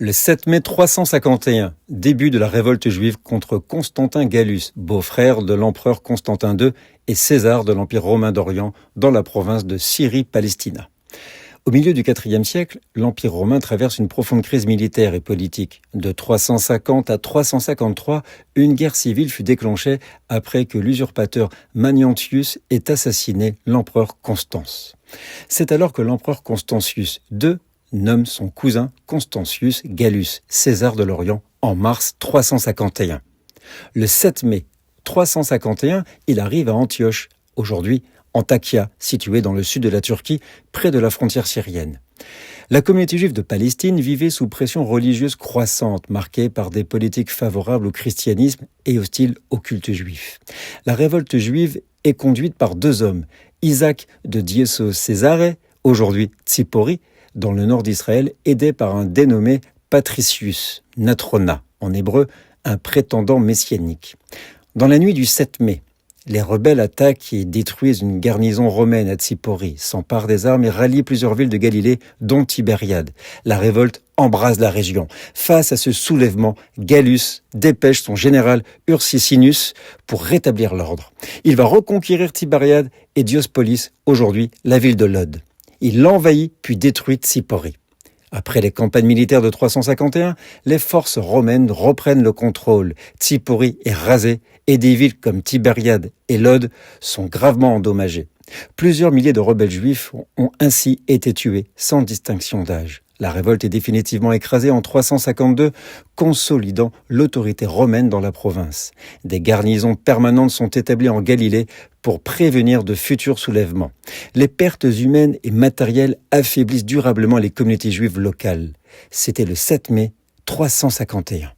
Le 7 mai 351, début de la révolte juive contre Constantin Gallus, beau-frère de l'empereur Constantin II et César de l'Empire romain d'Orient dans la province de Syrie-Palestina. Au milieu du IVe siècle, l'Empire romain traverse une profonde crise militaire et politique. De 350 à 353, une guerre civile fut déclenchée après que l'usurpateur Magnentius ait assassiné l'empereur Constance. C'est alors que l'empereur Constantius II nomme son cousin Constantius Gallus, César de l'Orient, en mars 351. Le 7 mai 351, il arrive à Antioche, aujourd'hui Antakya, située dans le sud de la Turquie, près de la frontière syrienne. La communauté juive de Palestine vivait sous pression religieuse croissante, marquée par des politiques favorables au christianisme et hostiles au culte juif. La révolte juive est conduite par deux hommes, Isaac de Diesos Césare, aujourd'hui Tzipori, dans le nord d'Israël, aidé par un dénommé Patricius, Natrona, en hébreu, un prétendant messianique. Dans la nuit du 7 mai, les rebelles attaquent et détruisent une garnison romaine à Tzipori, s'emparent des armes et rallient plusieurs villes de Galilée, dont Tibériade. La révolte embrase la région. Face à ce soulèvement, Gallus dépêche son général Ursicinus pour rétablir l'ordre. Il va reconquérir Tibériade et Diospolis, aujourd'hui la ville de Lod. Il l'envahit puis détruit Tzipori. Après les campagnes militaires de 351, les forces romaines reprennent le contrôle. Tzipori est rasée et des villes comme Tibériade et Lod sont gravement endommagées. Plusieurs milliers de rebelles juifs ont ainsi été tués, sans distinction d'âge. La révolte est définitivement écrasée en 352, consolidant l'autorité romaine dans la province. Des garnisons permanentes sont établies en Galilée pour prévenir de futurs soulèvements. Les pertes humaines et matérielles affaiblissent durablement les communautés juives locales. C'était le 7 mai 351.